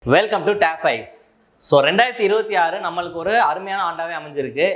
Welcome to டேப் ஐஸ். So 2026 நம்மளுக்கு ஒரு அருமையான ஆண்டாவே அமைஞ்சிருக்கு.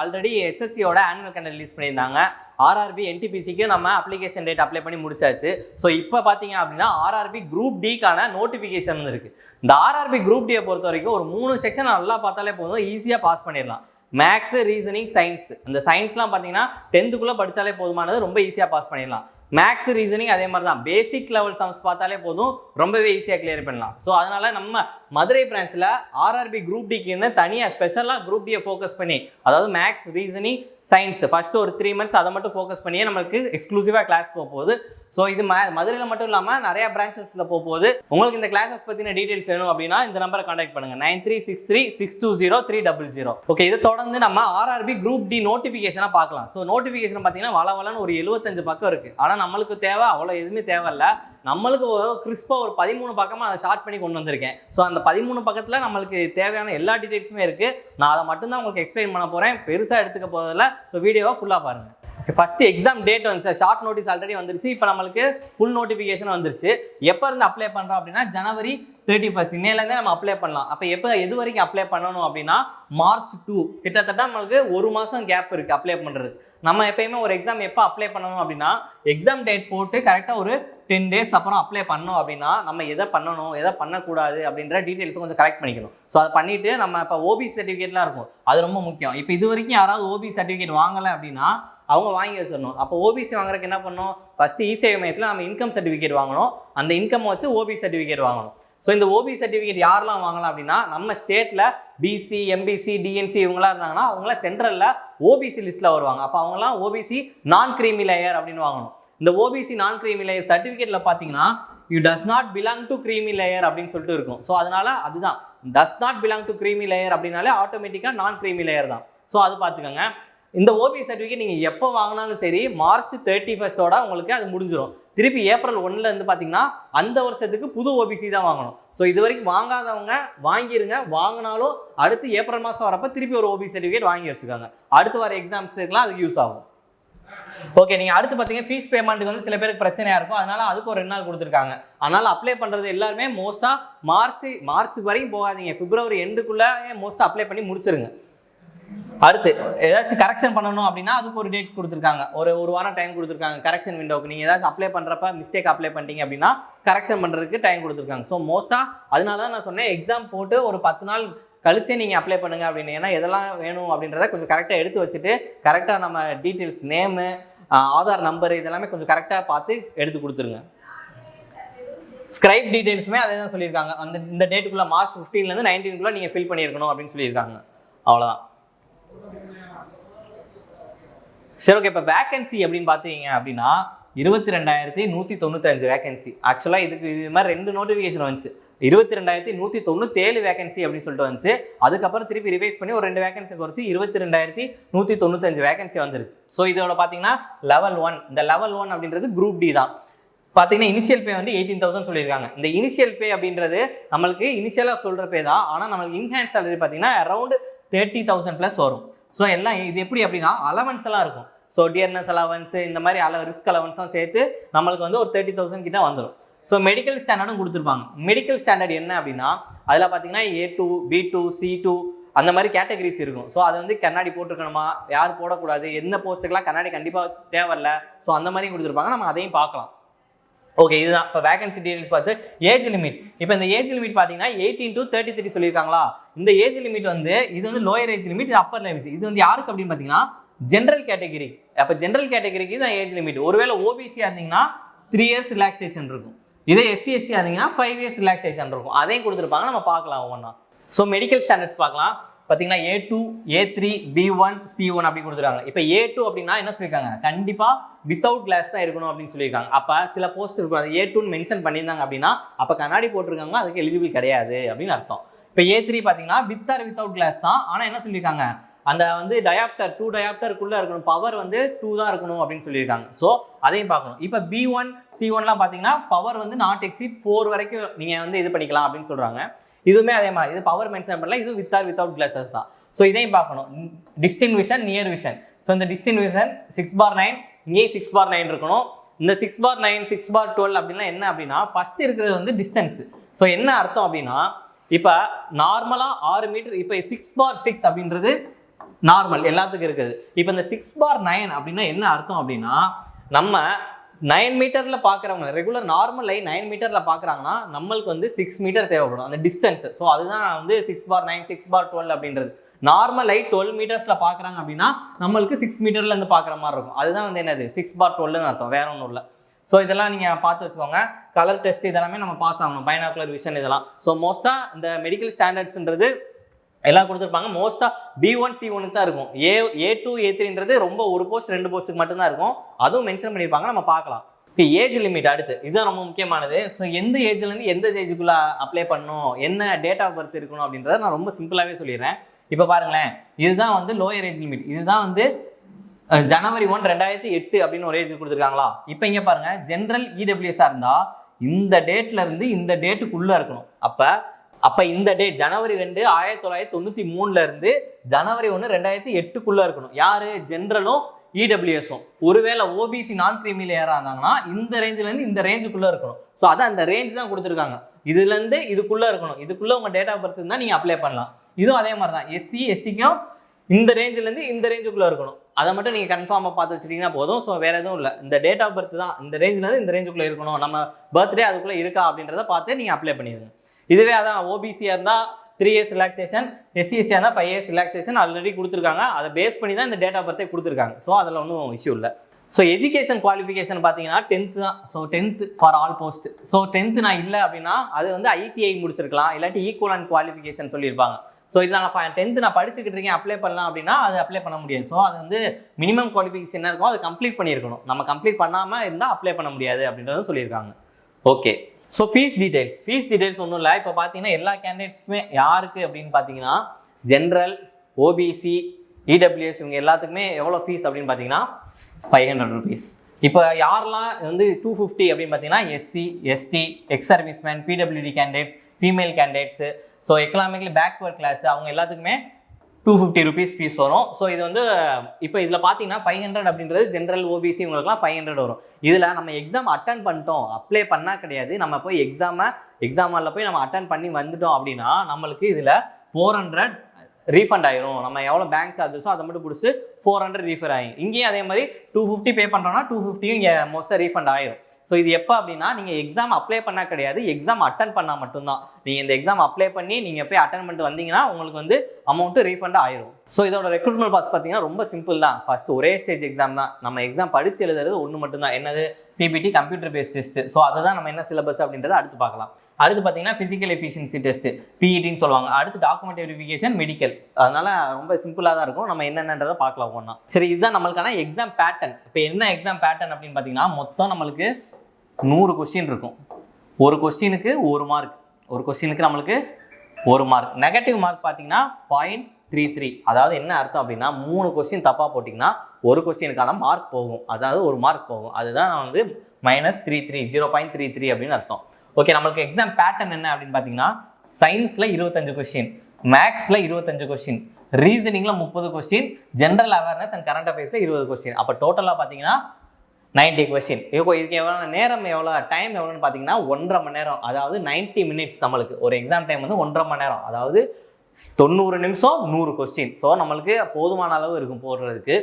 ஆல்ரெடி எஸ்எஸ்சியோட ஆனுவல் கண்டென்ட் ரிலீஸ் பண்ணியிருந்தாங்க. ஆர்ஆர்பி என்டிபிசிக்கு நம்ம அப்ளிகேஷன் டேட் அப்ளை பண்ணி முடிச்சாச்சு. ஸோ இப்போ பார்த்தீங்க அப்படின்னா ஆர்ஆர்பி குரூப் டிக்கான நோட்டிஃபிகேஷன் இருக்குது. இந்த ஆர்ஆர்பி குரூப் டியை பொறுத்த வரைக்கும் ஒரு 3 செக்ஷன் நல்லா பார்த்தாலே போதும், ஈஸியாக பாஸ் பண்ணிடலாம். Maths, reasoning, science. இந்த சயின்ஸ்லாம் பார்த்தீங்கன்னா 10th படித்தாலே போதுமானது, ரொம்ப ஈஸியாக பாஸ் பண்ணிடலாம். மேக்ஸ், ரீசனிங் அதே மாதிரி தான், பேசிக் லெவல் சம்ஸ் பார்த்தாலே போதும், ரொம்பவே ஈஸியாக கிளியர் பண்ணலாம். ஸோ அதனால நம்ம மதுரை பிரான்ச்சில் ஆர்ஆர்பி குரூப் டிக்குன்னு தனியாக ஸ்பெஷலாக குரூப் டியை ஃபோக்கஸ் பண்ணி, அதாவது மேக்ஸ், ரீசனிங், சயின்ஸ் ஃபஸ்ட்டு ஒரு 3 months அதை மட்டும் ஃபோக்கஸ் பண்ணியே நம்மளுக்கு எக்ஸ்க்ளூசிவாக கிளாஸ் போகுது. ஸோ இது மதுரையில் மட்டும் இல்லாமல் நிறையா பிரான்ச்சஸில் போகுது. உங்களுக்கு இந்த கிளாஸஸ் பற்றின டீட்டெயில்ஸ் வேணும் அப்படின்னா இந்த நம்பரை கான்டாக்ட் பண்ணுங்கள், 9363620300. ஓகே, இதை தொடர்ந்து நம்ம ஆர்ஆர்பி குரூப் டி நோட்டிஃபிகேஷனாக பார்க்கலாம். ஸோ நோட்டிஃபிகேஷன் பார்த்தீங்கன்னா வளவலன்னு ஒரு 75 பக்கம் இருக்குது. ஆனால் நம்மளுக்கு தேவை அவ்வளோ எதுவுமே தேவையில்லை. நம்மளுக்கு கிறிஸ்பாக ஒரு 13 பக்கமாக அதை ஷார்ட் பண்ணி கொண்டு வந்திருக்கேன். ஸோ அந்த 13 பக்கத்தில் நம்மளுக்கு தேவையான எல்லா டீட்டெயில்ஸுமே இருக்குது. நான் அதை மட்டும்தான் உங்களுக்கு எக்ஸ்பிளைன் பண்ண போகிறேன், பெருசாக எடுத்துக்க போகிறதில்ல. ஸோ வீடியோவை ஃபுல்லாக பாருங்கள். ஃபஸ்ட்டு எக்ஸாம் டேட் வந்து ஷார்ட் நோட்டீஸ் ஆல்ரெடி வந்துருச்சு. இப்போ நம்மளுக்கு ஃபுல் நோட்டிஃபிகேஷன் வந்துருச்சு. எப்போ இருந்து அப்ளை பண்ணுறோம் அப்படின்னா January 31 இன்னையிலேருந்தே நம்ம அப்ளை பண்ணலாம். அப்போ எது வரைக்கும் அப்ளை பண்ணணும் அப்படின்னா March 2, கிட்டத்தட்ட நம்மளுக்கு 1 மாதம் கேப் இருக்குது அப்ளை பண்ணுறது. நம்ம எப்பயுமே ஒரு எக்ஸாம் எப்போ அப்ளை பண்ணணும் அப்படின்னா எக்ஸாம் டேட் போட்டு கரெக்டாக ஒரு 10 days அப்புறம் அப்ளை பண்ணோம் அப்படின்னா நம்ம எதை பண்ணணும் எதை பண்ணக்கூடாது அப்படின்ற டீட்டெயில்ஸும் கொஞ்சம் கரெக்ட் பண்ணிக்கணும். ஸோ அதை பண்ணிவிட்டு நம்ம இப்போ ஓபிசி சர்டிஃபிகேட்லாம் இருக்கும், அது ரொம்ப முக்கியம். இப்போ இது வரைக்கும் யாராவது ஓபிசி சர்டிஃபிகேட் வாங்கலை அப்படின்னா அவங்க வாங்கி வச்சிடணும். அப்போ ஓபிசி வாங்குறதுக்கு என்ன பண்ணணும், ஃபஸ்ட்டு இசேவை மையத்தில் நம்ம இன்கம் சர்டிஃபிகேட் வாங்கணும். அந்த இன்கம் வச்சு ஓபிசி சர்டிஃபிகேட் வாங்கணும். ஸோ இந்த ஓபிசி சர்டிஃபிகேட் யாரெல்லாம் வாங்கலாம் அப்படின்னா நம்ம ஸ்டேட்டில் பிசி, எம்பிசி, டிஎன்சி இவங்களாம் இருந்தாங்கன்னா அவங்களாம் சென்ட்ரலில் ஓபிசி லிஸ்ட்டில் வருவாங்க. அப்போ அவங்களாம் ஓபிசி நான் கிரீமி லேயர் அப்படின்னு வாங்கணும். இந்த ஓபிசி நான் கிரீமி லேயர் சர்டிஃபிகேட்டில் பார்த்தீங்கன்னா you does not belong to creamy layer அப்படின்னு சொல்லிட்டு இருக்கும். ஸோ அதனால அதுதான் does not belong to creamy layer அப்படின்னாலே ஆட்டோமேட்டிக்காக நான் கிரீமி லேயர் தான். ஸோ அது பார்த்துக்கோங்க. இந்த ஓபிசி சர்டிஃபிகேட் நீங்கள் எப்போ வாங்கினாலும் சரி March 31 உங்களுக்கு அது முடிஞ்சிடும். திருப்பி April 1 பார்த்தீங்கன்னா அந்த வருஷத்துக்கு புது ஓபிசி தான் வாங்கணும். ஸோ இது வரைக்கும் வாங்காதவங்க வாங்கிருங்க. வாங்கினாலும் அடுத்து ஏப்ரல் மாதம் வரப்போ திருப்பி ஒரு ஓபிசி சர்டிஃபிகேட் வாங்கி வச்சுக்கோங்க. அடுத்து வர எக்ஸாம்ஸுக்குலாம் அதுக்கு யூஸ் ஆகும். ஓகே, நீங்கள் அடுத்து பார்த்தீங்க ஃபீஸ் பேமெண்ட்டுக்கு வந்து சில பேருக்கு பிரச்சனையாக இருக்கும், அதனால அதுக்கு ஒரு 2 நாள் கொடுத்துருக்காங்க. அதனால் அப்ளை பண்ணுறது எல்லாருமே மோஸ்ட்டாக மார்ச் வரைக்கும் போகாதீங்க, February எண்டுக்குள்ளே மோஸ்ட்டாக அப்ளை பண்ணி முடிச்சிருங்க. அடுத்து ஏதாச்சும் கரெக்ஷன் பண்ணணும் அப்படின்னா அதுக்கு ஒரு டேட் கொடுத்துருக்காங்க, ஒரு வாரம் டைம் கொடுத்துருக்காங்க கரெக்ஷன் விண்டோக்கு. நீங்கள் ஏதாச்சும் அப்ளை பண்ணுறப்ப மிஸ்டேக் அப்ளை பண்ணிட்டீங்க அப்படின்னா கரெக்ஷன் பண்ணுறதுக்கு டைம் கொடுத்துருக்காங்க. ஸோ மோஸ்ட்டாக அதனால தான் நான் சொன்னேன் எக்ஸாம் போட்டு ஒரு 10 நாள் கழிச்சே நீங்கள் அப்ளை பண்ணுங்கள் அப்படின்னு. ஏன்னா எதெல்லாம் வேணும் அப்படின்றத கொஞ்சம் கரெக்டாக எடுத்து வச்சுட்டு கரெக்டாக நம்ம டீட்டெயில்ஸ், நேமு, ஆதார் நம்பர் இதெல்லாமே கொஞ்சம் கரெக்டாக பார்த்து எடுத்து கொடுத்துருங்க. ஸ்கிரைப் டீட்டெயில்ஸுமே அதே தான் சொல்லியிருக்காங்க. இந்த டேட்டுக்குள்ளே March 15 19 நீங்கள் ஃபில் பண்ணியிருக்கணும் அப்படின்னு சொல்லியிருக்காங்க. அவ்வளோதான். சரி, ஓகே. இப்போ வேகன்சி அப்படின்னு பார்த்தீங்க அப்படின்னா 22,195 வேகன்சி. ஆக்சுவலாக இது மாதிரி 2 நோட்டிஃபிகேஷன் வந்துச்சு. 22,197 வேகன்சி அப்படின்னு சொல்லிட்டு வந்துச்சு. அதுக்கப்புறம் திருப்பி ரிவைஸ் பண்ணி ஒரு 2 வேகன்சி குறைச்சி 22,195 வேகன்சி வந்துருக்கு. ஸோ இதோட பார்த்தீங்கன்னா லெவல் 1, இந்த லெவல் 1 அப்படின்றது குரூப் டி தான். பார்த்தீங்கன்னா இனிஷியல் பே வந்து 18,000 சொல்லியிருக்காங்க. இந்த இனிஷியல் பே அப்படின்றது நம்மளுக்கு இனிஷியலாக சொல்கிற பே தான். ஆனால் நம்மளுக்கு இன்ஹேன்ஸ் சேலரி பார்த்தீங்கன்னா அரௌண்ட் 30,000 ப்ளஸ் வரும். ஸோ எல்லாம் இது எப்படி அப்படின்னா அலவன்ஸ் எல்லாம் இருக்கும். ஸோ டியர்னஸ் அலவன்ஸு இந்த மாதிரி ரிஸ்க் அலவன்ஸும் சேர்த்து நம்மளுக்கு வந்து ஒரு 30,000 கிட்ட வந்துடும். ஸோ மெடிக்கல் ஸ்டாண்டர்டும் கொடுத்துருப்பாங்க. மெடிக்கல் ஸ்டாண்டர்ட் என்ன அப்படின்னா அதில் பார்த்தீங்கன்னா A2, B2, C2 அந்த மாதிரி கேட்டகரிஸ் இருக்கும். ஸோ அது வந்து கண்ணாடி போட்டிருக்கணுமா, யார் போடக்கூடாது, எந்த போஸ்ட்டுக்கெலாம் கண்ணாடி கண்டிப்பாக தேவையில்லை. ஸோ அந்த மாதிரி கொடுத்துருப்பாங்க, நம்ம அதையும் பார்க்கலாம். ஓகே, இதுதான் இப்போ வேகன்சி டீடைல்ஸ். பார்த்து ஏஜ் லிமிட். இப்போ இந்த ஏஜ் லிமிட் பார்த்தீங்கன்னா 18 to 33 சொல்லியிருக்காங்களா. இந்த ஏஜ் லிமிட் வந்து இது வந்து லோயர் ஏஜ் லிமிட், இது அப்பர் லிமிட். இது வந்து யாருக்கு அப்படின்னு பார்த்தீங்கன்னா ஜென்ரல் கேட்டகரி. அப்போ ஜென்ரல் கேட்டகரிக்கு தான் ஏஜ் லிமிட். ஒருவேளை ஓபிசியாக இருந்தீங்கன்னா 3 years ரிலாக்ஸேஷன் இருக்கும். இதே SC/ST இருந்தீங்கன்னா 5 years ரிலாக்ஸேஷன் இருக்கும். அதையும் கொடுத்துருப்பாங்க, நம்ம பார்க்கலாம் ஒவ்வொன்றா. ஸோ மெடிக்கல் ஸ்டாண்டர்ட்ஸ் பார்க்கலாம். பார்த்தீங்கன்னா A2, A3, B1, C1 அப்படி கொடுத்துருக்காங்க. இப்போ A2 அப்படின்னா என்ன சொல்லியிருக்காங்க, கண்டிப்பாக வித்தவுட் கிளாஸ் தான் இருக்கணும் அப்படின்னு சொல்லியிருக்காங்க. அப்போ சில போஸ்ட் இருக்கும், அது A2 மென்ஷன் பண்ணியிருந்தாங்க அப்படின்னா அப்போ கண்ணாடி போட்டிருக்காங்க, அதுக்கு எலிஜிபிள் கிடையாது அப்படின்னு அர்த்தம். இப்போ A3 பார்த்தீங்கன்னா வித் ஆர் வித்தவுட் கிளாஸ் தான். ஆனால் என்ன சொல்லியிருக்காங்க, அந்த வந்து டயாப்டர் 2 டயாப்டருக்குள்ளே இருக்கணும், பவர் வந்து 2 தான் இருக்கணும் அப்படின்னு சொல்லியிருக்காங்க. ஸோ அதையும் பார்க்கணும். இப்போ B1, C1லாம் பார்த்தீங்கன்னா பவர் வந்து நாட் எக்ஸீட் 4 வரைக்கும் நீங்கள் வந்து இது பண்ணிக்கலாம் அப்படின்னு சொல்கிறாங்க. இதுவுமே அதே மாதிரி, இது பவர் மென்ஷன் பண்ணல, இது வித் ஆர் வித்தவுட் கிளாஸஸ் தான். ஸோ இதையும் பார்க்கணும். டிஸ்டிங் விஷன், நியர் விஷன். ஸோ இந்த டிஸ்டிங் விஷன் 6/9, இங்கேயும் 6/9 இருக்கணும். இந்த 6/9 6/12 அப்படின்னா என்ன அப்படின்னா ஃபர்ஸ்ட் இருக்கிறது வந்து டிஸ்டன்ஸ். ஸோ என்ன அர்த்தம் அப்படின்னா இப்போ நார்மலாக 6 மீட்டர், இப்போ 6/6 அப்படின்றது நார்மல் எல்லாத்துக்கும் இருக்குது. இப்போ இந்த 6/9 அப்படின்னா என்ன அர்த்தம் அப்படின்னா நம்ம 9 மீட்டரில் பார்க்குறவங்க ரெகுலர் நார்மல் லைன் 9 மீட்டரில் பார்க்குறாங்கன்னா நம்மளுக்கு வந்து 6 மீட்டர் தேவைப்படும் அந்த டிஸ்டன்ஸ். ஸோ அதுதான் வந்து 6/9 6/12 அப்படின்றது. நார்மல் லைட் 12 மீட்டர்ஸில் பார்க்குறாங்க அப்படின்னா நம்மளுக்கு 6 மீட்டர்லேருந்து பார்க்குற மாதிரி இருக்கும். அதுதான் வந்து என்னது 6/12ன்னு அர்த்தம், வேற ஒன்றும் இல்லை. ஸோ இதெல்லாம் நீங்கள் பார்த்து வச்சுக்கோங்க. கலர் டெஸ்ட் இதெல்லாமே நம்ம பாஸ் ஆகணும், பைனாகுலர் விஷன் இதெல்லாம். ஸோ மோஸ்ட்டாக இந்த மெடிக்கல் ஸ்டாண்டர்ட்ஸ்ன்றது எல்லாம் கொடுத்துருப்பாங்க. மோஸ்ட்டாக B1 C1க்கு தான் இருக்கும். A2 A3ன்றது ரொம்ப ஒரு போஸ்ட் 2 போஸ்ட்டுக்கு மட்டும்தான் இருக்கும். அதுவும் மென்ஷன் பண்ணியிருப்பாங்க, நம்ம பார்க்கலாம். இப்போ ஏஜ் லிமிட் அடுத்து இதுதான் ரொம்ப முக்கியமானது. ஸோ எந்த ஏஜ்லேருந்து எந்த ஏஜுக்குள்ளே அப்ளை பண்ணணும், என்ன டேட் ஆஃப் பர்த் இருக்கணும் அப்படின்றத நான் ரொம்ப சிம்பிளாகவே சொல்லிடுறேன். இப்போ பாருங்களேன், இதுதான் வந்து லோயர் ஏஜ் லிமிட். இதுதான் வந்து January 1 2008 அப்படின்னு ஒரு ஏஜ் கொடுத்துருக்காங்களா. இப்போ இங்கே பாருங்க, ஜென்ரல் இடபிள்யூஎஸ்ஆ இருந்தால் இந்த டேட்ல இருந்து இந்த டேட்டுக்குள்ளே இருக்கணும். அப்போ இந்த டேட் January 2 1993 இருந்து January 1 2008 இருக்கணும். யாரு? ஜென்ரலும் இடபிள்யூஎஸும். ஒருவேளை ஓபிசி நான் கிரீமியில் யாராக இருந்தாங்கன்னா இந்த ரேஞ்சிலேருந்து இந்த ரேஞ்சுக்குள்ளே இருக்கணும். ஸோ அதான் அந்த ரேஞ்ச் தான் கொடுத்துருக்காங்க. இதுலேருந்து இதுக்குள்ளே இருக்கணும். இதுக்குள்ளே உங்கள் டேட் ஆஃப் பர்த் இருந்தால் நீங்கள் அப்ளை பண்ணலாம். இதுவும் அதே மாதிரி தான். எஸ்சி எஸ்டிக்கும் இந்த ரேஞ்சிலேருந்து இந்த ரேஞ்சுக்குள்ளே இருக்கணும். அதை மட்டும் நீங்கள் கன்ஃபார்மாக பார்த்து வச்சுட்டிங்கன்னா போதும். ஸோ வேறு எதுவும் இல்லை. இந்த டேட் ஆஃப் பர்த் தான் இந்த ரேஞ்சிலேருந்து இந்த ரேஞ்சுக்குள்ளே இருக்கணும், நம்ம பர்த்டே அதுக்குள்ளே இருக்கா அப்படின்றத பார்த்து நீங்கள் அப்ளை பண்ணிடுங்க. இதுவே அதான் ஓபிசியாக இருந்தால் 3 years ரிலாக்ஸேஷன், எஸ்சிஎஸ்சியாக இருந்தால் 5 years ரிலாக்ஸேஷன் ஆல்ரெடி கொடுத்துருக்காங்க. அதை பேஸ் பண்ணி தான் இந்த டேட் ஆஃப் பர்த்தே கொடுத்துருக்காங்க. ஸோ அதில் ஒன்றும் இஷ்யூ இல்லை. ஸோ எஜுகேஷன் குவாலிஃபிகேஷன் பார்த்தீங்கன்னா 10th தான். So 10th for all post. So 10th நான் இல்லை அப்படின்னா அது வந்து ஐடிஐ முடிச்சிருக்கலாம், இல்லாட்டி ஈக்குவலன்ட் குவாலிஃபிகேஷன் சொல்லியிருப்பாங்க. ஸோ இதில் நான் 10th நான் படிச்சுக்கிட்டு இருக்கேன் அப்ளை பண்ணலாம் அப்படின்னா அது அப்ளை பண்ண முடியாது. ஸோ அது வந்து மினிமம் குவாலிஃபிகேஷன் என்ன இருக்கும், அது கம்ப்ளீட் பண்ணியிருக்கணும். நம்ம கம்ப்ளீட் பண்ணாமல் இருந்தால் அப்ளை பண்ண முடியாது அப்படின்றத சொல்லியிருக்காங்க. ஓகே, ஸோ ஃபீஸ் டீடைல்ஸ் ஒன்றும் இல்லை. இப்போ பார்த்தீங்கன்னா எல்லா கேண்டிடேட்ஸுக்குமே யாருக்கு அப்படின்னு பார்த்தீங்கன்னா ஜென்ரல், ஓபிசி, இடபிள்யூஎஸ் இவங்க எல்லாத்துக்குமே எவ்வளோ ஃபீஸ் அப்படின்னு பார்த்தீங்கன்னா 500 rupees. இப்போ யாரெல்லாம் வந்து 250 அப்படின்னு பார்த்தீங்கன்னா SC, ST, ex serviceman, PWD candidates, female candidates, so economically backward class அவங்க எல்லாத்துக்குமே 250 rupees ஃபீஸ் வரும். ஸோ இது வந்து இப்போ இதில் பார்த்தீங்கன்னா 500 அப்படின்றது ஜென்ரல், ஓபிசி இவங்களுக்குலாம் 500 வரும். இதில் நம்ம எக்ஸாம் அட்டன் பண்ணிட்டோம், அப்ளை பண்ணால் கிடையாது, நம்ம போய் எக்ஸாம் ஹாலில் போய் நம்ம அட்டன் பண்ணி வந்துட்டோம் அப்படின்னா நம்மளுக்கு இதில் 400 ரீஃபண்ட் ஆயிரும். நம்ம எவ்வளோ பேங்க் சார்ஜஸோ அதை மட்டும் பிடிச்சி 400 ரீஃபண்ட் ஆகும். இங்கேயும் அதே மாதிரி 250 பே பண்ணுறோன்னா 250 இங்கே மோஸ்ட்டாக ரீஃபண்ட் ஆயிரும். ஸோ இது எப்போ அப்படின்னா நீங்கள் எக்ஸாம் அப்ளை பண்ணால் கிடையாது, எக்ஸாம் அட்டன் பண்ணால் மட்டும்தான். நீங்கள் இந்த எக்ஸாம் அப்ளை பண்ணி நீங்கள் போய் அட்டன் பண்ணிட்டு வந்தீங்கன்னா உங்களுக்கு வந்து அமௌண்ட்டு ரீஃபண்ட் ஆயிரும். ஸோ இதோட ரெக்ரூட்மெண்ட் ப்ராசஸ் பார்த்தீங்கன்னா ரொம்ப சிம்பிள் தான். ஃபஸ்ட்டு ஒரே ஸ்டேஜ் எக்ஸாம் தான். நம்ம எக்ஸாம் படித்து எழுதுறது ஒன்று மட்டும்தான். என்னது? CBT computer based test. So அதுதான் நம்ம என்ன சிலபஸ் அப்படின்றத அடுத்து பார்க்கலாம். அடுத்து பார்த்தீங்கன்னா ஃபிசிக்கல் எஃபிஷியன்சி டெஸ்ட்டு, பிஇடின்னு சொல்லுவாங்க. அடுத்து டாக்குமெண்ட் வெரிஃபிகேஷன், மெடிக்கல். அதனால ரொம்ப சிம்பிளாக தான் இருக்கும். நம்ம என்னென்னன்றதை பார்க்கலாம் ஒன்றா. சரி, இதுதான் நம்மளுக்கான எக்ஸாம் பேட்டர்ன். இப்போ என்ன எக்ஸாம் பேட்டர்ன் அப்படின்னு பார்த்தீங்கன்னா மொத்தம் நம்மளுக்கு 100 கொஸ்டின் இருக்கும். ஒரு கொஸ்டினுக்கு 1 மார்க். ஒரு கொஸ்டினுக்கு நம்மளுக்கு 1 மார்க். நெகட்டிவ் மார்க் பார்த்தீங்கன்னா 0.33. அதாவது என்ன அர்த்தம் அப்படின்னா 3 கொஸ்டின் தப்பாக போட்டிங்கன்னா ஒரு கொஸ்டினுக்கான மார்க் போகும், அதாவது 1 மார்க் போகும். அதுதான் வந்து -33 0.33 அப்படின்னு அர்த்தம். ஓகே, நம்மளுக்கு எக்ஸாம் பேட்டர்ன் என்ன அப்படின்னு பார்த்தீங்கன்னா சயின்ஸில் 25 கொஸ்டின், மேக்ஸில் 25 கொஸ்டின், ரீசனிங்கில் 30 question, general awareness and current அஃபேர்ஸில் 20 கொஸ்டின். அப்போ டோட்டலாக பார்த்தீங்கன்னா 90 கொஸ்டின். இதுக்கு எவ்வளோ நேரம், எவ்வளோ டைம் எவ்வளோன்னு பார்த்தீங்கன்னா 1.5 மணி நேரம். அதாவது 90 minutes. நம்மளுக்கு ஒரு எக்ஸாம் டைம் வந்து 1.5 மணி நேரம். அதாவது 90 நிமிஷம் 100 கொஸ்டின். ஸோ நம்மளுக்கு போதுமான அளவு இருக்கும் போடுறதுக்கு.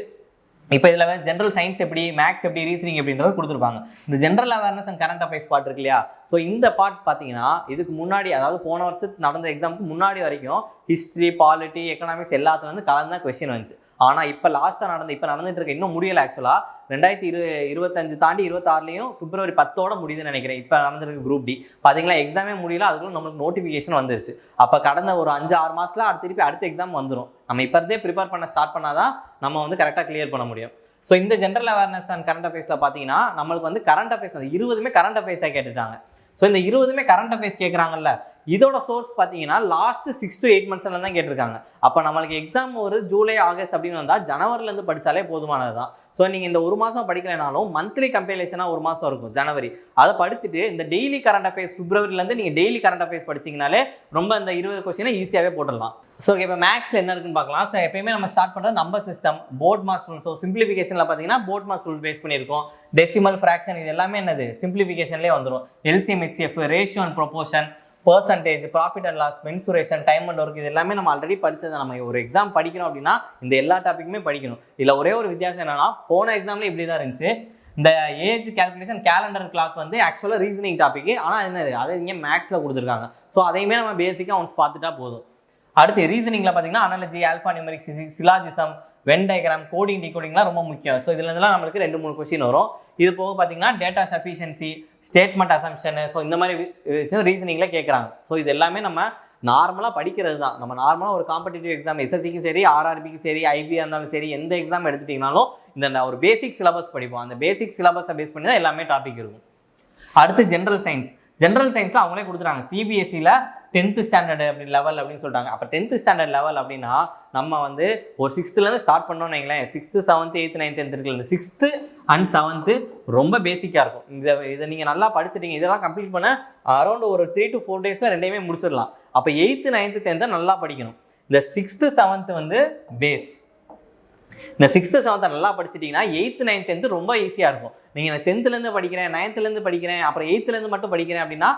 இப்போ இதில் ஜென்ரல் சயின்ஸ் எப்படி, மேக்ஸ் எப்படி, ரீசனிங் எப்படின்றத கொடுத்துருப்பாங்க. இந்த general awareness and current affairs part இருக்கு இல்லையா. ஸோ இந்த பார்ட் பார்த்தீங்கன்னா இதுக்கு முன்னாடி, அதாவது போன வருஷத்துக்கு நடந்த எக்ஸாமுக்கு முன்னாடி வரைக்கும் ஹிஸ்ட்ரி, பாலிட்டி, எக்கனாமிக்ஸ் எல்லாத்துலேருந்து கலந்து தான் கொஸ்டின் வந்துச்சு. ஆனால் இப்போ லாஸ்ட்டாக இப்போ நடந்துட்டு இருக்க, இன்னும் முடியலை ஆக்சுவலாக. 2025 தாண்டி 26லையும் February 10 முடியுதுன்னு நினைக்கிறேன். இப்போ நடந்திருக்கு குரூப் டி. பார்த்தீங்களா, எக்ஸாமே முடியல, அதுக்குள்ள நம்மளுக்கு நோட்டிஃபிகேஷன் வந்துருச்சு. அப்போ கடந்த ஒரு 5-6 மாதத்தில் திருப்பி அடுத்த எக்ஸாம் வந்துடும். நம்ம இப்போ இருந்தே ப்ரிப்பேர் பண்ண ஸ்டார்ட் பண்ணாதான் நம்ம வந்து கரெக்டாக கிளியர் பண்ண முடியும். ஸோ இந்த ஜென்ரல் அவேர்னஸ் அண்ட் கரண்ட் அஃபேர்ஸில் பார்த்தீங்கன்னா நம்மளுக்கு வந்து கரண்ட் அஃபேர்ஸ் அந்த 20மே கரண்ட் அஃபேர்ஸாக கேட்டுட்டாங்க. ஸோ இந்த 20மே கரண்ட் அஃபேர்ஸ் கேட்குறாங்கல்ல, இதோட சோர்ஸ் பார்த்தீங்கன்னா லாஸ்ட் 6 to 8 months தான் கேட்டிருக்காங்க. அப்போ நம்மளுக்கு எக்ஸாம் ஒரு ஜூலை ஆகஸ்ட் அப்படின்னு வந்தால் ஜனவரிலேருந்து படித்தாலே போதுமானது தான். ஸோ நீங்கள் இந்த ஒரு மாதம் படிக்கலைனாலும் மந்த்லி கம்பைலேஷனாக ஒரு மாதம் இருக்கும் ஜனவரி, அதை படிச்சுட்டு இந்த டெய்லி கரண்ட் அஃபேர்ஸ் பிப்ரவரிலேருந்து நீங்கள் டெய்லி கரண்ட் அஃபேர்ஸ் படிச்சிங்கனாலே ரொம்ப இந்த 20 கொஸ்டினை ஈஸியாகவே போட்டுடலாம். ஸோ இப்போ மேக்ஸில் என்ன இருக்குன்னு பார்க்கலாம். ஸோ எப்பயுமே நம்ம ஸ்டார்ட் பண்ணுறது number system, BODMAS rule. So சிம்பிளிஃபிகேஷனில் பார்த்தீங்கன்னா போர்ட் மாஸ் ரூல் பேஸ் பண்ணியிருக்கோம். டெசிமல், ஃப்ராக்ஷன் இது எல்லாமே என்னது சிம்பிளிஃபிகேஷன்லேயே வந்துடும். LCM, HCF, ratio and proportion, percentage, profit and loss, mensuration, time and work, இது எல்லாமே நம்ம ஆல்ரெடி படிச்சது. நம்ம ஒரு எக்ஸாம் படிக்கணும் அப்படின்னா இந்த எல்லா டாப்பிக்குமே படிக்கணும். இதில் ஒரே ஒரு வித்தியாசம் என்னன்னா, போன எக்ஸாம்ல இப்படி தான் இருந்துச்சு. இந்த ஏஜ் கேல்குலேஷன், கேலண்டர் கிளாக் வந்து ஆக்சுவலாக ரீசனிங் டாபிக், ஆனால் என்னது அதை இங்கே மேக்ஸில் கொடுத்துருக்காங்க. ஸோ அதையுமே நம்ம பேசிக்காக ஒன்ஸ் பார்த்துட்டா போதும். அடுத்து ரீசனிங்கில் பார்த்தீங்கன்னா analogy, alpha numeric, syllogism, Venn diagram, coding, டிகோடிங்லாம் ரொம்ப முக்கியம். ஸோ இதுலேருந்துலாம் நம்மளுக்கு 2-3 கொஸ்டின் வரும். இது போக பார்த்தீங்கன்னா data sufficiency, statement assumption, so இந்த மாதிரி விஷயம் ரீசனிங்கில் கேட்குறாங்க. ஸோ இது எல்லாமே நம்ம நார்மலாக படிக்கிறது தான். நம்ம நார்மலாக ஒரு காம்படிட்டிவ் எக்ஸாம் எஸ்எஸ்சிக்கும் சரி, ஆர்ஆர்பிக்கும் சரி, ஐபியாக இருந்தாலும் சரி, எந்த எக்ஸாம் எடுத்துட்டிங்கனாலும் இந்த ஒரு பேசிக் சிலபஸ் படிப்போம். அந்த பேசிக் சிலபஸை பேஸ் பண்ணி தான் எல்லாமே டாபிக் இருக்கும். அடுத்து ஜென்ரல் சயின்ஸ். ஜென்ரல் சயின்ஸில் அவங்களே கொடுத்துறாங்க சிபிஎஸ்சியில் 10th ஸ்டாண்டர்டு அப்படி லெவல் அப்படின்னு சொல்லிட்டாங்க. அப்போ 10th ஸ்டாண்டர்ட் லெவல் அப்படின்னா நம்ம வந்து ஒரு 6th ஸ்டார்ட் பண்ணோன்னு வைங்களேன். 6th, 7th, 8th, 9th, 10th இருக்குல்ல, இந்த 6th and 7th ரொம்ப பேசிக்காக இருக்கும். இதை நீங்கள் நல்லா படிச்சிட்டீங்க, இதெல்லாம் கம்ப்ளீட் பண்ண அரௌண்ட் ஒரு 3 to 4 days ரெண்டையுமே முடிச்சிடலாம். அப்போ 8th, 9th, 10th நல்லா படிக்கணும். இந்த 6th, 7th வந்து பேஸ். இந்த 6th, 7th நல்லா படிச்சிட்டிங்கன்னா 8th, 9th, 10th ரொம்ப ஈஸியாக இருக்கும். நீங்கள் 10th படிக்கிறேன், 9th படிக்கிறேன், அப்புறம் 8th மட்டும் படிக்கிறேன் அப்படின்னா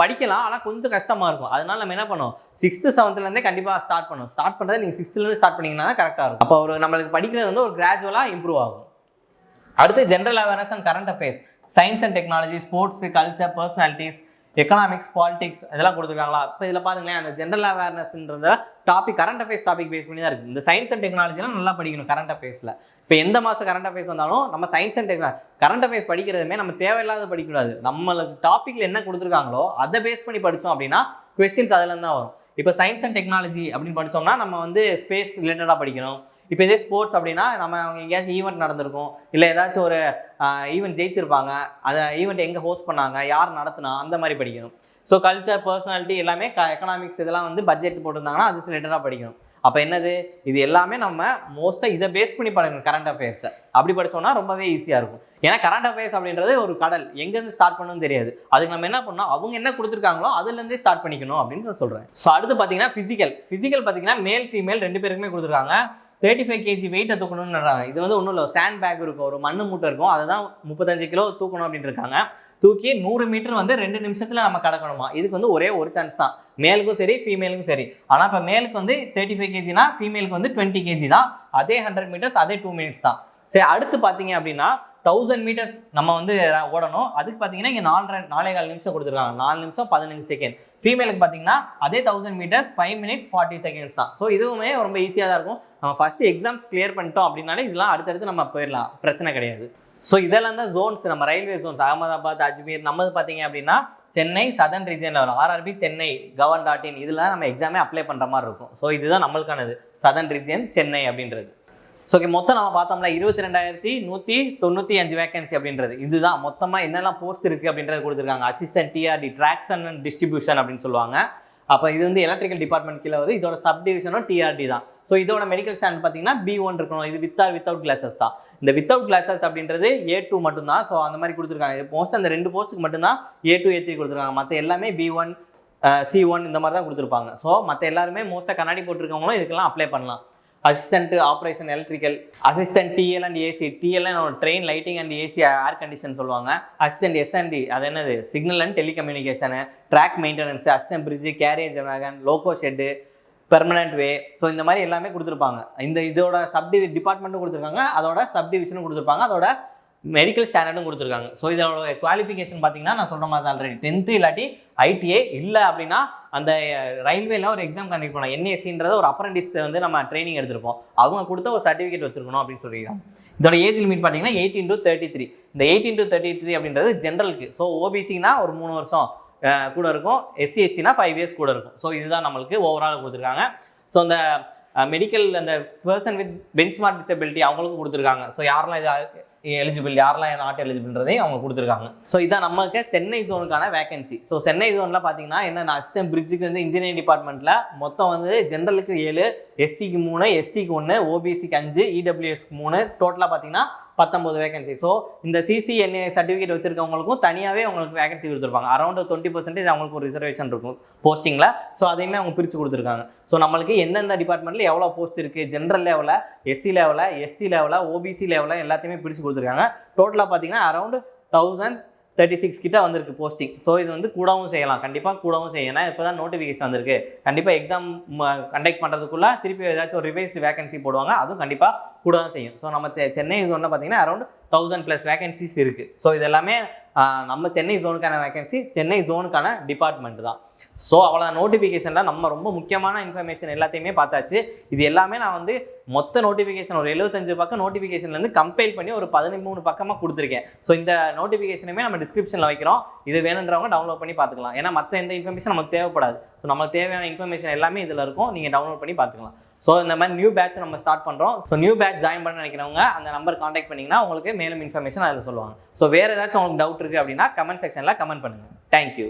படிக்கலாம், ஆனால் கொஞ்சம் கஷ்டமாக இருக்கும். அதனால நம்ம என்ன பண்ணுவோம், 6th, 7th கண்டிப்பாக ஸ்டார்ட் பண்ணுவோம். ஸ்டார்ட் பண்ணுறது நீங்கள் 6th ஸ்டார்ட் பண்ணிங்கன்னா தான் கரெக்டாக இருக்கும். அப்போ நம்மளுக்கு படிக்கிறது வந்து ஒரு கிராஜுவலாக இம்ப்ரூவ் ஆகும். அடுத்து general awareness and current affairs, science and technology, sports, culture, personalities, economics, politics இதெல்லாம் கொடுத்துருக்காங்களா. இப்போ இதில் பாருங்களேன், அந்த ஜென்ரல் அவேர்னஸ்ன்றத topic current affairs topic base பண்ணி தான் இருக்குது. இந்த சயின்ஸ் அண்ட் டெக்னாலஜிலாம் நல்லா படிக்கணும் கரண்ட் அஃபேர்ஸில். இப்போ எந்த மாதம் கரண்ட் அஃபேர்ஸ் வந்தாலும் நம்ம சயின்ஸ் அண்ட் கரண்ட் அஃபேர்ஸ் படிக்கிறதுமே நம்ம தேவையில்லாத படிக்கக்கூடாது. நம்மளுக்கு டாப்பிக்கில் என்ன கொடுத்துருக்காங்களோ அதை பேஸ் பண்ணி படித்தோம் அப்படின்னா கொஸ்டின்ஸ் அதுலேருந்து தான் வரும். இப்போ சயின்ஸ் அண்ட் டெக்னாலஜி அப்படின்னு படித்தோம்னா நம்ம வந்து ஸ்பேஸ் ரிலேட்டடாக படிக்கணும். இப்போ இதே ஸ்போர்ட்ஸ் அப்படின்னா நம்ம அவங்க எங்கேயாச்சும் ஈவெண்ட் நடந்திருக்கும், இல்லை ஏதாச்சும் ஒரு ஈவெண்ட் ஜெயிச்சிருப்பாங்க, அதை ஈவெண்ட் எங்கே ஹோஸ்ட் பண்ணாங்க, யார் நடத்தினா, அந்த மாதிரி படிக்கணும். ஸோ கல்ச்சர், பர்சனாலிட்டி எல்லாமே எக்கனாமிக்ஸ் இதெல்லாம் வந்து பட்ஜெட் போட்டிருந்தாங்கன்னா அது ரிலேட்டடாக படிக்கணும். அப்போ என்னது, இது எல்லாமே நம்ம மோஸ்ட்டாக இதை பேஸ் பண்ணி படிக்கணும் கரண்ட் அஃபேர்ஸை. அப்படி படித்தோம்னா ரொம்பவே ஈஸியாக இருக்கும். ஏன்னா கரண்ட் அஃபேர்ஸ் அப்படின்றது ஒரு கடல், எங்கேருந்து ஸ்டார்ட் பண்ணணும்னு தெரியாது. அதுக்கு நம்ம என்ன பண்ணோம், அவங்க என்ன கொடுத்துருக்காங்களோ அதுலேருந்தே ஸ்டார்ட் பண்ணிக்கணும் அப்படின்னு சொல்கிறேன். ஸோ அடுத்து பார்த்தீங்கன்னா ஃபிசிக்கல் பார்த்தீங்கன்னா மேல் ஃபீமேல் 2 பேருக்குமே கொடுத்துருக்காங்க. 35 kg வெயிட்டை தூக்கணும்னு சொல்கிறாங்க. இது வந்து ஒன்றும் இல்லை, சேண்ட் பேக் இருக்கும், ஒரு மண்ணு மூட்டை இருக்கும், அதை தான் 35 கிலோ தூக்கணும் அப்படின்னு இருக்காங்க. தூக்கி 100 மீட்டர் வந்து 2 நிமிஷத்தில் நம்ம கடக்கணுமா. இதுக்கு வந்து ஒரே ஒரு சான்ஸ் தான், மேலுக்கும் சரி ஃபீமேலுக்கும் சரி. ஆனால் இப்போ மேலுக்கு வந்து 35 kgனா ஃபீமேலுக்கு வந்து 20 kg தான். அதே 100 meters அதே 2 minutes தான். சரி, அடுத்து பார்த்தீங்க அப்படின்னா 1000 meters நம்ம வந்து ஓடணும். அதுக்கு பார்த்தீங்கன்னா இங்கே 4.25 நிமிஷம் கொடுத்துருக்காங்க. 4 நிமிஷம் 15 செகண்ட். ஃபீமேலுக்கு பார்த்தீங்கன்னா அதே 1000 meters 5 minutes 40 seconds தான். ஸோ இதுவுமே ரொம்ப ஈஸியாக தான் இருக்கும். நம்ம ஃபஸ்ட்டு எக்ஸாம்ஸ் கிளியர் பண்ணிட்டோம் அப்படின்னாலே இதெல்லாம் அடுத்தடுத்து நம்ம போயிடலாம், பிரச்சனை கிடையாது. ஸோ இதெல்லாம் தான் ஜோன்ஸ், நம்ம ரயில்வே ஜோன்ஸ், அகமதாபாத், அஜ்மீர். நம்மது பார்த்தீங்க அப்படின்னா சென்னை சதர்ன் ரீஜனில் வரும். ஆர்ஆர்பி சென்னை, govern.in இதெல்லாம் நம்ம எக்ஸாமே அப்ளை பண்ணுற மாதிரி இருக்கும். ஸோ இதுதான் நம்மளுக்கானது, சதர்ன் ரீஜன் சென்னை அப்படின்றது. ஸோ மொத்தம் நம்ம பார்த்தோம்னா 22,195 வேகன்சி அப்படின்றது. இதுதான் மொத்தமாக என்னெல்லாம் போஸ்ட் இருக்குது அப்படின்றது கொடுத்துருக்காங்க. Assistant TRT, traction and distribution அப்படின்னு சொல்லுவாங்க. அப்போ இது வந்து எலக்ட்ரிக்கல் டிபார்ட்மெண்ட் கீழே வருது. இதோட சப்டிவிஷனும் டிஆர்டி தான். ஸோ இதோட மெடிக்கல் ஸ்டாண்ட் பார்த்தீங்கன்னா B1 இருக்கணும். இது வித்தவுட் கிளாஸஸ் தான். இந்த வித்தவுட் கிளாஸஸ் அப்படின்றது A2 மட்டும்தான். ஸோ அந்த மாதிரி கொடுத்துருக்காங்க. மோஸ்ட் அந்த 2 போஸ்ட்டுக்கு மட்டும்தான் A2 A3 கொடுத்துருக்காங்க. மற்ற எல்லாமே B1 C1 இந்த மாதிரி தான் கொடுத்துருப்பாங்க. ஸோ மற்ற எல்லாருமே மோஸ்ட்டாக கண்ணாடி போட்டிருக்கவங்களும் இதுக்கெல்லாம் அப்ளை பண்ணலாம். Assistant operation electrical, assistant TL and AC. டிஎல்னா train lighting and AC air condition சொல்லுவாங்க. அசிஸ்டன்ட் எஸ்என்டி அது என்னது, signal and telecommunication, track maintenance, assistant bridge, carriage wagon, loco shed, permanent way. So இந்த மாதிரி எல்லாமே கொடுத்துருப்பாங்க. இதோட டிபார்ட்மெண்ட்டும் கொடுத்துருக்காங்க, அதோட சப்டிவிஷனும் கொடுத்துருப்பாங்க, அதோட மெடிக்கல் ஸ்டாண்டர்டும் கொடுத்துருக்காங்க. ஸோ இதோட குவாலிஃபிகேஷன் பார்த்தீங்கன்னா நான் சொல்கிற மாதிரி தான் ஆல்ரெடி 10th இல்லாட்டி ஐடிஐ, இல்லை அப்படின்னா அந்த ரயில்வேல ஒரு எக்ஸாம் கண்டக்ட் பண்ணோம். என்ஏசின்றத ஒரு அப்ரண்டிஸ் வந்து நம்ம ட்ரைனிங் எடுத்திருப்போம், அவங்க கொடுத்த ஒரு சர்டிஃபிகேட் வச்சிருக்கணும் அப்படின்னு சொல்லியிருக்காங்க. இதோட ஏஜ் லிமிட் பார்த்தீங்கன்னா 18 to 33. இந்த 18 to 33 அப்படின்றது ஜென்ரலுக்கு. ஸோ ஓபிசினா ஒரு 3 வருஷம் கூட இருக்கும், எஸ்சி எஸ்டினா 5 years கூட இருக்கும். ஸோ இதுதான் நம்மளுக்கு ஓவரால் கொடுத்துருக்காங்க. ஸோ அந்த மெடிக்கல் அந்த பர்சன் வித் பெஞ்ச்மார்க் டிசபிலிட்டி அவங்களுக்கும் கொடுத்துருக்காங்க. ஸோ யாரெல்லாம் இது எலிஜிபிள், யாரெல்லாம் நாட் எலிஜிபிள்ன்றதையும் அவங்க கொடுத்துருக்காங்க. ஸோ இதான் நமக்கு சென்னை ஜோனுக்கான வேகன்சி. ஸோ சென்னை ஜோனில் பார்த்தீங்கன்னா என்ன, அசிஸ்டன்ட் பிரிட்ஜுக்கு வந்து இன்ஜினியரிங் டிபார்ட்மெண்ட்டில் மொத்தம் வந்து ஜென்ரலுக்கு 7, எஸ்சிக்கு 3, எஸ்டிக்கு 1, ஓபிசிக்கு 5, இடபிள்யூஎஸ்க்கு 3, டோட்டலாக பார்த்தீங்கன்னா 19 வேகன்சி. ஸோ இந்த சிசிஎன்ஏ சர்டிஃபிகேட் வச்சிருக்கவங்களுக்கும் தனியாகவே அவங்களுக்கு வேகன்சி கொடுத்துருப்பாங்க. அரௌண்ட் 20% அவங்களுக்கு ஒரு ரிசர்வேஷன் இருக்கும் போஸ்டிங்கில். ஸோ அதையுமே அவங்க பிரித்து கொடுத்துருக்காங்க. ஸோ நம்மளுக்கு எந்தெந்த டிபார்ட்மெண்ட்டில் எவ்வளோ போஸ்ட் இருக்குது, ஜென்ரல் லெவலில், எஸ்சி லெவலில், எஸ்டி லெவலில், ஓபிசி லெவலில் எல்லாத்தையுமே பிரித்து கொடுத்துருக்காங்க. டோட்டலாக பார்த்தீங்கன்னா அரௌண்ட் 1036 கிட்ட வந்திருக்கு போஸ்டிங். ஸோ இது வந்து கூடவும் செய்யலாம், கண்டிப்பாக கூடவும் செய்யும். ஏன்னா இப்போ தான் நோட்டிஃபிகேஷன் வந்திருக்கு. கண்டிப்பாக எக்ஸாம் கண்டக்ட் பண்ணுறதுக்குள்ளே திருப்பி ஏதாச்சும் ஒரு ரிவைஸ்டு வேகன்சி போடுவாங்க, அதுவும் கண்டிப்பாக கூட தான் செய்யும். ஸோ நம்ம சென்னை ஜோனில் பார்த்தீங்கன்னா அரௌண்ட் 1000+ வேகன்சிஸ் இருக்குது. ஸோ இது எல்லாமே நம்ம சென்னை ஜோனுக்கான வேகன்சி, சென்னை ஜோனுக்கான டிபார்ட்மெண்ட் தான். ஸோ அவ்வளோ நோட்டிஃபிகேஷனில் நம்ம ரொம்ப முக்கியமான இன்ஃபர்மேஷன் எல்லாத்தையுமே பார்த்தாச்சு. இது எல்லாமே நான் வந்து மொத்த நோட்டிஃபிகேஷன் ஒரு 75 பக்கம் நோட்டிஃபிகேஷன்லேருந்து கம்பைல் பண்ணி ஒரு 13 பக்கமாக கொடுத்துருக்கேன். ஸோ இந்த நோட்டிஃபிகேஷனுமே நம்ம டிஸ்கிரிப்ஷனில் வைக்கிறோம். இது வேணுன்றவங்க டவுன்லோட் பண்ணி பார்த்துக்கலாம். ஏன்னா மற்ற எந்த இன்ஃபர்மேஷன் நமக்கு தேவைப்படாது. ஸோ நமக்கு தேவையான இன்ஃபர்மேஷன் எல்லாமே இதில் இருக்கும், நீங்கள் டவுன்லோட் பண்ணி பார்த்துக்கலாம். ஸோ இந்த மாதிரி நியூ பேட்ச் நம்ம ஸ்டார்ட் பண்ணுறோம். ஸோ நியூ பேட்ச் ஜாயின் பண்ண நினைக்கிறவங்க அந்த நம்பர் காண்டாக்ட் பண்ணிங்கன்னா உங்களுக்கு மேலும் இன்ஃபர்மேஷன் அதில் சொல்லுவாங்க. ஸோ வேறு ஏதாச்சும் உங்களுக்கு டவுட் இருக்குது அப்படின்னா கமெண்ட் செக்ஷனில் கமெண்ட் பண்ணுங்கள். தேங்க்யூ.